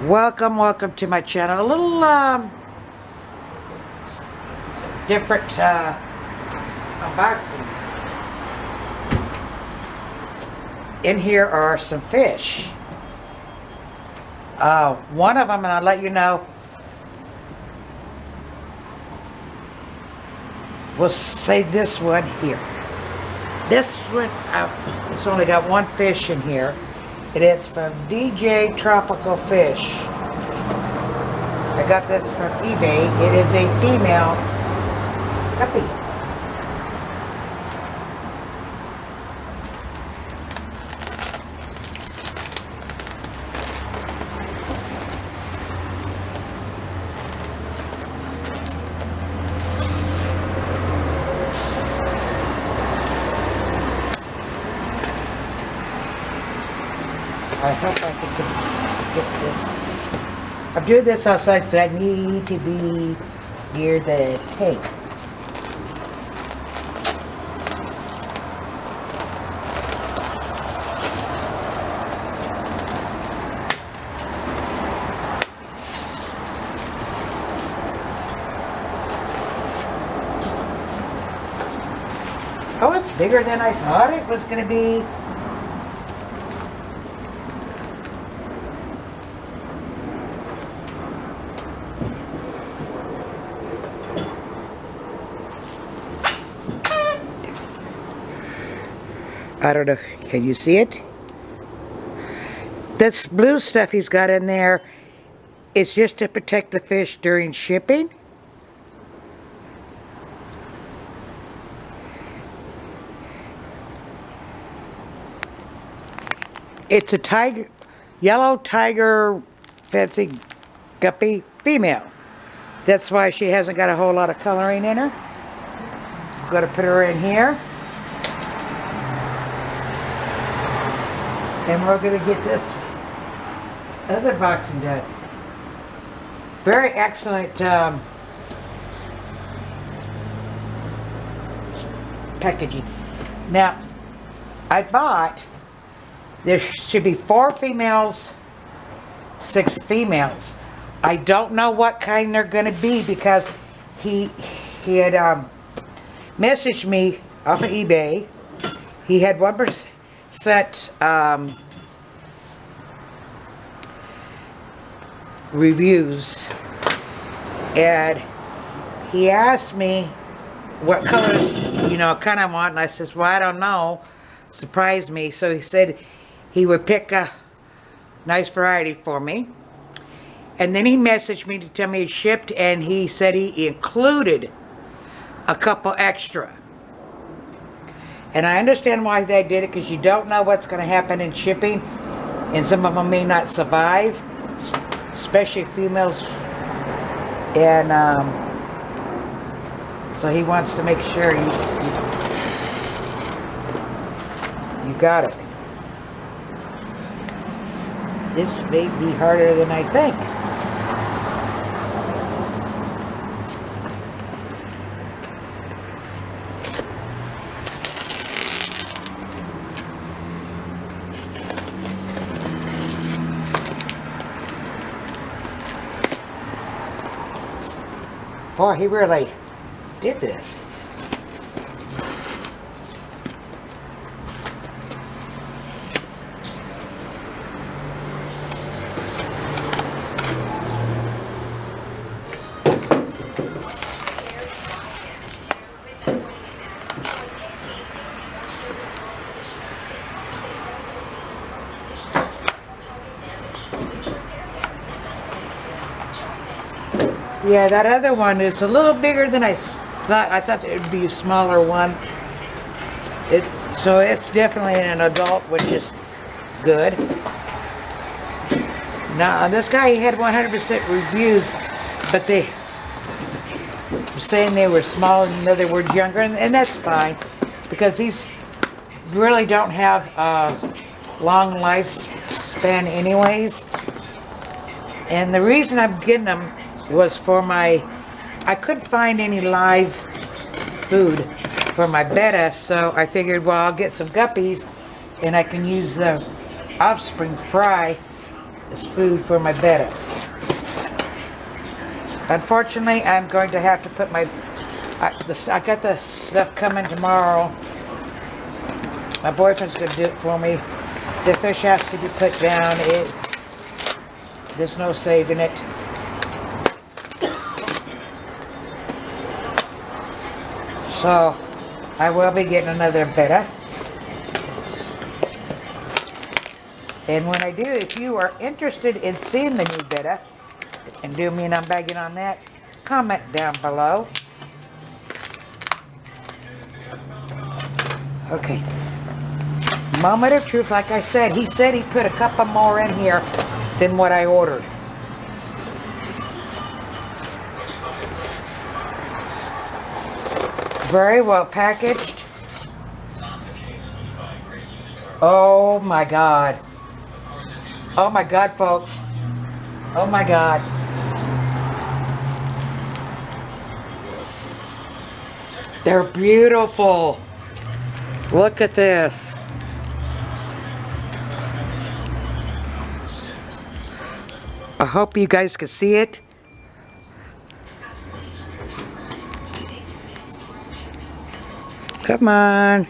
Welcome to my channel. A little different unboxing. In here are some fish. One of them, and I'll let you know. We'll say this one here. This one, it's only got one fish in here. It is from DJ Tropical Fish. I got this from eBay. It is a female guppy. I hope I can get this. I'm doing this outside because I need to be near the tank. Oh, it's bigger than I thought it was going to be. I don't know, can you see it? This blue stuff he's got in there is just to protect the fish during shipping. It's a tiger, yellow tiger fancy guppy female. That's why she hasn't got a whole lot of coloring in her. I'm going to put her in here. And we're going to get this other boxing done. Very excellent packaging. Now, I bought, there should be 4 females, 6 females. I don't know what kind they're going to be because he had messaged me off of eBay. He had 1% reviews, and he asked me what colors, kind of want, and I says, well, I don't know. Surprised me. So he said he would pick a nice variety for me, and then he messaged me to tell me he shipped, and he said he included a couple extra. And I understand why they did it, because you don't know what's going to happen in shipping, and some of them may not survive, especially females. And so he wants to make sure you got it. This may be harder than I think. Boy, he really did this. Yeah, that other one is a little bigger than I thought. I thought it would be a smaller one. So it's definitely an adult, which is good. Now, this guy, he had 100% reviews, but they were saying they were small, in other words, younger, and that's fine, because these really don't have a long lifespan anyways. And the reason I'm getting them was for I couldn't find any live food for my betta, so I figured, well, I'll get some guppies and I can use the offspring fry as food for my betta. Unfortunately, I'm going to have to put my... I got the stuff coming tomorrow. My boyfriend's going to do it for me. The fish has to be put down. There's no saving it. So, I will be getting another betta. And when I do, if you are interested in seeing the new betta, and do me an unbagging on that, comment down below. Okay. Moment of truth, like I said, he said he put a couple more in here than what I ordered. Very well packaged. Oh my God. Oh my God, folks. Oh my God. They're beautiful. Look at this. I hope you guys can see it. Come on.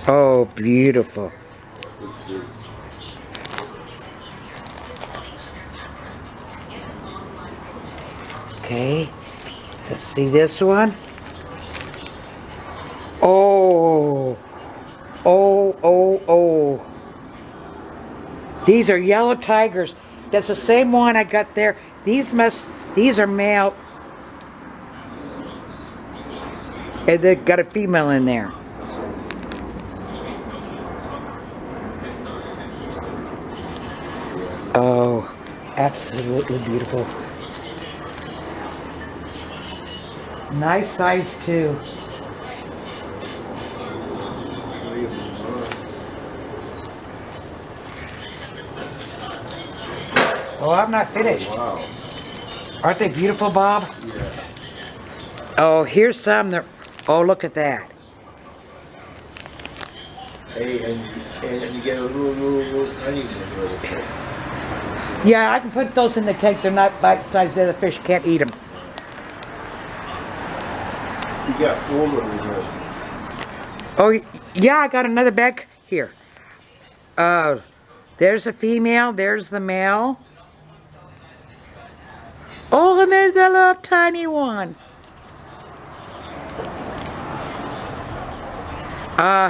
Oh, beautiful. Okay, let's see this one. Oh, oh. These are yellow tigers. That's the same one I got there. These are male. And they got a female in there. Oh, absolutely beautiful. Nice size too. Oh, I'm not finished. Oh, wow. Aren't they beautiful, Bob? Yeah. Oh, here's some that... Oh, look at that. Hey, and you get a little tiny one. Yeah, I can put those in the tank. They're not bite-sized. The fish can't eat them. You got 4 of them. Oh, yeah, I got another bag here. There's a female. There's the male. Oh, and there's a little tiny one.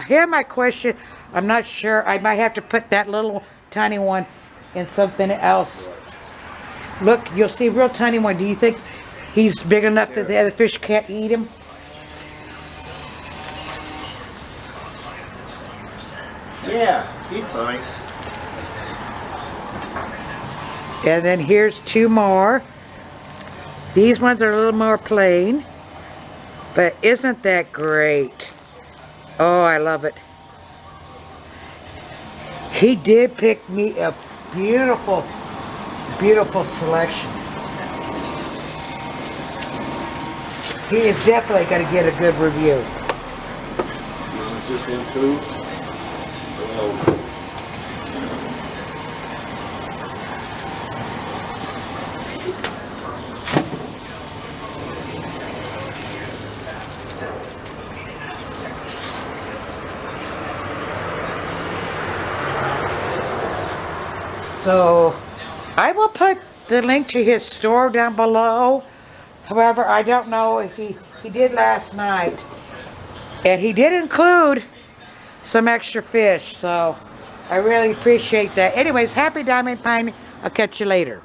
Here my question. I'm not sure. I might have to put that little tiny one in something else. Look, you'll see a real tiny one. Do you think he's big enough that the other fish can't eat him? Yeah, he's fine. And then here's 2 more. These ones are a little more plain. But isn't that great? Oh, I love it. He did pick me a beautiful, beautiful selection. He is definitely going to get a good review. You want just him too? So, I will put the link to his store down below. However, I don't know if he did last night. And he did include some extra fish, so I really appreciate that. Anyways, happy diamond pine. I'll catch you later.